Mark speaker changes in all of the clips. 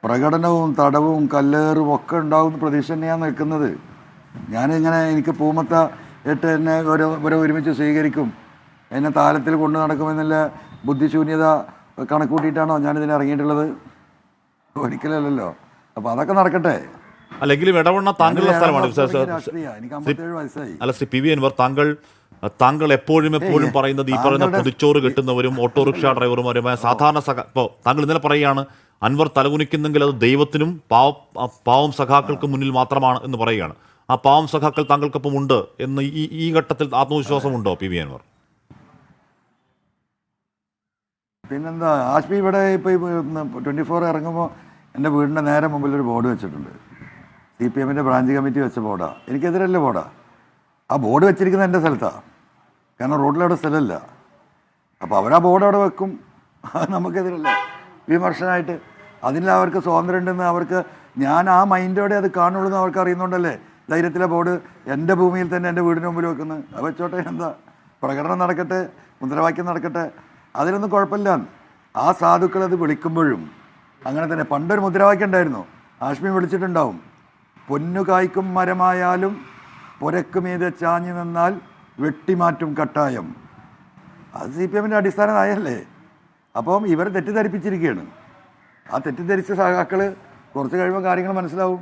Speaker 1: പ്രകടനവും തടവും കല്ലേറും ഒക്കെ ഉണ്ടാകുന്ന പ്രതീക്ഷ തന്നെയാണ് നിൽക്കുന്നത്. ഞാനിങ്ങനെ എനിക്ക് പൂമത്ത ഇട്ട് എന്നെ ഒരുമിച്ച് സ്വീകരിക്കും, എന്നെ താലത്തിൽ കൊണ്ടു നടക്കുമെന്നുള്ള ബുദ്ധിശൂന്യത കണക്കൂട്ടിയിട്ടാണോ ഞാനിതിന് ഇറങ്ങിയിട്ടുള്ളത്? ഒരിക്കലല്ലോ. അപ്പോൾ അതൊക്കെ നടക്കട്ടെ.
Speaker 2: അല്ലെങ്കിലും ഇടവണ്ണ താങ്കളുടെ സ്ഥലമാണ്.
Speaker 1: എനിക്ക് 57 വയസ്സായി.
Speaker 2: അല്ല ശ്രീ പി വി അൻവർ, താങ്കൾ എപ്പോഴും പറയുന്നത് ഈ പറയുന്ന പൊതിച്ചോറ് കിട്ടുന്നവരും ഓട്ടോറിക്ഷ ഡ്രൈവർമാരുമായ സാധാരണ ഇപ്പോൾ താങ്കൾ ഇന്നലെ പറയുകയാണ് അൻവർ തലകുനിക്കുന്നെങ്കിൽ അത് ദൈവത്തിനും പാവം സഖാക്കൾക്ക് മുന്നിൽ മാത്രമാണ് എന്ന് പറയുകയാണ്. ആ പാവം സഖാക്കൾ താങ്കൾക്കൊപ്പം ഉണ്ട് എന്ന് ഈ ഘട്ടത്തിൽ ആത്മവിശ്വാസമുണ്ടോ പി വി അൻവർ?
Speaker 1: പിന്നെന്താ, ആഷ്മി ഇവിടെ ഇപ്പോൾ 24 ഇറങ്ങുമ്പോൾ എൻ്റെ വീടിൻ്റെ നേരെ മുമ്പിൽ ഒരു ബോർഡ് വെച്ചിട്ടുണ്ട്. CPM ബ്രാഞ്ച് കമ്മിറ്റി വെച്ച ബോർഡാണ്. എനിക്കെതിരല്ലേ ബോർഡാണ്. ആ ബോർഡ് വെച്ചിരിക്കുന്നത് എൻ്റെ സ്ഥലത്താണ്, കാരണം റോഡിലവിടെ സ്ഥലമില്ല. അപ്പോൾ അവരാ ബോർഡ് അവിടെ വെക്കും, നമുക്കെതിരല്ല വിമർശനമായിട്ട്. അതിൽ അവർക്ക് സ്വാതന്ത്ര്യം ഉണ്ടെന്ന് അവർക്ക്, ഞാൻ ആ മൈൻഡോടെ അത് കാണുള്ളൂ എന്ന് അവർക്ക് അറിയുന്നുണ്ടല്ലേ ധൈര്യത്തിലെ ബോർഡ് എൻ്റെ ഭൂമിയിൽ തന്നെ എൻ്റെ വീടിന് മുമ്പിൽ വെക്കുന്നത്. അത് വെച്ചോട്ടെ, എന്താ, പ്രകടനം നടക്കട്ടെ, മുദ്രാവാക്യം നടക്കട്ടെ, അതിലൊന്നും കുഴപ്പമില്ല. ആ സാധുക്കൾ അത് വിളിക്കുമ്പോഴും അങ്ങനെ തന്നെ. പണ്ടൊരു മുദ്രാവാക്യം ഉണ്ടായിരുന്നു, ആഷ്മി വിളിച്ചിട്ടുണ്ടാവും, പൊന്നു കായ്ക്കും മരമായാലും പുരക്കുമീതെ ചാഞ്ഞു നിന്നാൽ വെട്ടിമാറ്റും കട്ടായം. അത് CPM അടിസ്ഥാന നയമല്ലേ. അപ്പം ഇവർ തെറ്റിദ്ധരിപ്പിച്ചിരിക്കുകയാണ്. ആ തെറ്റിദ്ധരിച്ച സഖാക്കൾ കുറച്ച് കഴിയുമ്പോൾ കാര്യങ്ങൾ മനസ്സിലാവും.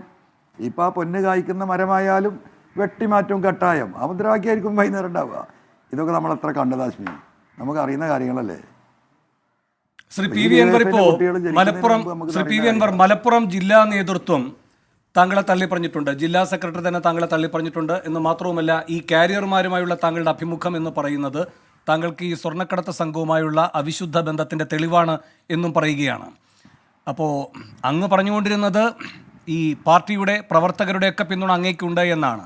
Speaker 1: ഇപ്പം ആ പൊന്ന് കായ്ക്കുന്ന മരമായാലും വെട്ടിമാറ്റും കട്ടായം, ആ മുദ്രാവാക്യമായിരിക്കും വൈകുന്നേരം ഉണ്ടാവുക. ഇതൊക്കെ നമ്മൾ എത്ര കണ്ടതാശ്മി, നമുക്ക് അറിയുന്ന കാര്യങ്ങളല്ലേ.
Speaker 3: ശ്രീ പി വി അൻവർ, ഇപ്പോൾ മലപ്പുറം ജില്ലാ നേതൃത്വം താങ്കളെ തള്ളി പറഞ്ഞിട്ടുണ്ട്, ജില്ലാ സെക്രട്ടറി തന്നെ താങ്കളെ തള്ളി പറഞ്ഞിട്ടുണ്ട് എന്ന് മാത്രവുമല്ല, ഈ കാരിയർമാരുമായുള്ള താങ്കളുടെ അഭിമുഖം എന്ന് പറയുന്നത് താങ്കൾക്ക് ഈ സ്വർണ്ണക്കടത്ത് സംഘവുമായുള്ള അവിശുദ്ധ ബന്ധത്തിൻ്റെ തെളിവാണ് എന്നും പറയുകയാണ്. അപ്പോൾ അങ്ങ് പറഞ്ഞുകൊണ്ടിരുന്നത് ഈ പാർട്ടിയുടെ പ്രവർത്തകരുടെയൊക്കെ പിന്തുണ അങ്ങേക്കുണ്ട് എന്നാണ്.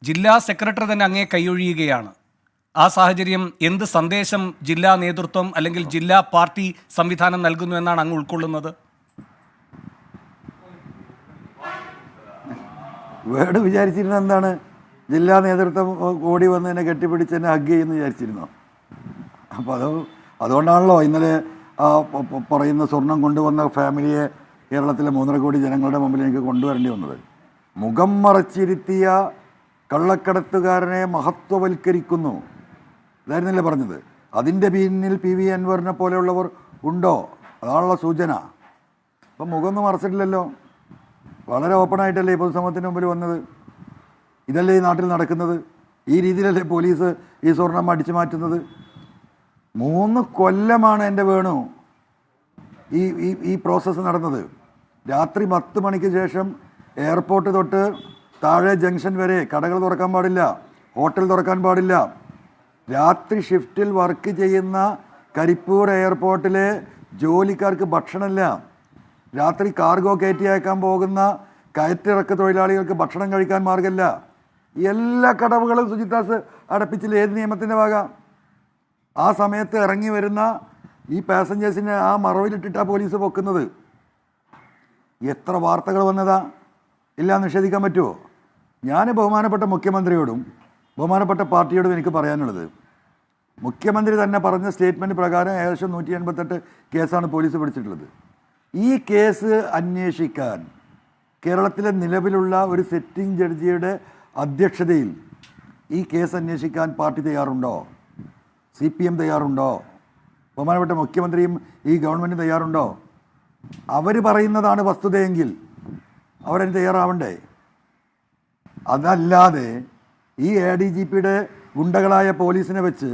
Speaker 3: ജില്ലാ സെക്രട്ടറി തന്നെ അങ്ങേ കൈയൊഴിയുകയാണ്. ആ സാഹചര്യം എന്ത് സന്ദേശം ജില്ലാ നേതൃത്വം അല്ലെങ്കിൽ ജില്ലാ പാർട്ടി സംവിധാനം നൽകുന്നു എന്നാണ് അങ്ങ് ഉൾക്കൊള്ളുന്നത്?
Speaker 1: വേർഡ് വിചാരിച്ചിരുന്ന എന്താണ്, ജില്ലാ നേതൃത്വം ഓടി വന്ന് എന്നെ കെട്ടിപ്പിടിച്ച് എന്നെ ഹഗ് ചെയ്യുമെന്ന് വിചാരിച്ചിരുന്നോ? അപ്പോൾ അതുകൊണ്ടാണല്ലോ ഇന്നലെ പറയുന്ന സ്വർണം കൊണ്ടുവന്ന ഫാമിലിയെ കേരളത്തിലെ 3.5 കോടി ജനങ്ങളുടെ മുമ്പിൽ എനിക്ക് കൊണ്ടുവരേണ്ടി വന്നത്. മുഖം മറച്ചിരുത്തിയ കള്ളക്കടത്തുകാരനെ മഹത്വവൽക്കരിക്കുന്നു, ഇതായിരുന്നില്ലേ പറഞ്ഞത്. അതിൻ്റെ പിന്നിൽ PV അൻവറിനെ പോലെയുള്ളവർ ഉണ്ടോ? അതാണുള്ള സൂചന. അപ്പം മുഖമൊന്നും മറച്ചിട്ടില്ലല്ലോ, വളരെ ഓപ്പണായിട്ടല്ലേ ഈ പൊതുസമൂഹത്തിന് മുമ്പിൽ വന്നത്. ഇതല്ലേ ഈ നാട്ടിൽ നടക്കുന്നത്? ഈ രീതിയിലല്ലേ പോലീസ് ഈ സ്വർണം അടിച്ചു മാറ്റുന്നത്? 3 കൊല്ലമാണ് എൻ്റെ വേണു ഈ പ്രോസസ്സ് നടന്നത്. രാത്രി 10 മണിക്ക് ശേഷം എയർപോർട്ട് തൊട്ട് താഴെ ജംഗ്ഷൻ വരെ കടകൾ തുറക്കാൻ പാടില്ല, ഹോട്ടൽ തുറക്കാൻ പാടില്ല. രാത്രി ഷിഫ്റ്റിൽ വർക്ക് ചെയ്യുന്ന കരിപ്പൂർ എയർപോർട്ടിലെ ജോലിക്കാർക്ക് ഭക്ഷണമില്ല. രാത്രി കാർഗോ കയറ്റി അയക്കാൻ പോകുന്ന കയറ്റിറക്ക് തൊഴിലാളികൾക്ക് ഭക്ഷണം കഴിക്കാൻ മാർഗമില്ല. എല്ലാ കടവുകളും സുജിത്താസ് അടപ്പിച്ചില്ല. ഏത് നിയമത്തിൻ്റെ ഭാഗം? ആ സമയത്ത് ഇറങ്ങി വരുന്ന ഈ പാസഞ്ചേഴ്സിനെ ആ മറവിലിട്ടിട്ടാണ് പോലീസ് പൊക്കുന്നത്. എത്ര വാർത്തകൾ വന്നതാ, ഇല്ല നിഷേധിക്കാൻ പറ്റുമോ? ഞാൻ ബഹുമാനപ്പെട്ട മുഖ്യമന്ത്രിയോടും ബഹുമാനപ്പെട്ട പാർട്ടിയോടും എനിക്ക് പറയാനുള്ളത്, മുഖ്യമന്ത്രി തന്നെ പറഞ്ഞ സ്റ്റേറ്റ്മെൻറ്റ് പ്രകാരം ഏകദേശം 188 കേസാണ് പോലീസ് പിടിച്ചിട്ടുള്ളത്. ഈ കേസ് അന്വേഷിക്കാൻ കേരളത്തിലെ നിലവിലുള്ള ഒരു സിറ്റിംഗ് ജഡ്ജിയുടെ അധ്യക്ഷതയിൽ ഈ കേസ് അന്വേഷിക്കാൻ പാർട്ടി തയ്യാറുണ്ടോ? CPM തയ്യാറുണ്ടോ? ബഹുമാനപ്പെട്ട മുഖ്യമന്ത്രിയും ഈ ഗവൺമെൻറ്റും തയ്യാറുണ്ടോ? അവർ പറയുന്നതാണ് വസ്തുതയെങ്കിൽ അവരതിന് തയ്യാറാവണ്ടേ? അതല്ലാതെ ഈ ADGPയുടെ ഗുണ്ടകളായ പോലീസിനെ വെച്ച്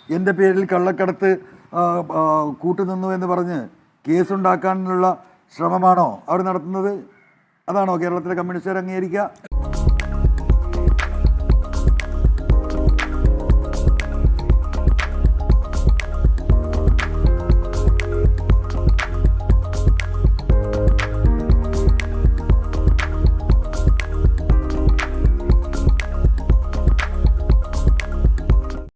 Speaker 1: എൻ്റെ പേരിൽ കള്ളക്കടത്ത് കൂട്ടുനിന്നു എന്ന് പറഞ്ഞ് കേസുണ്ടാക്കാനുള്ള ശ്രമമാണോ അവർ നടത്തുന്നത്? അതാണോ കേരളത്തിലെ കമ്മ്യൂണിസ്റ്റുകാർ അംഗീകരിക്കുക?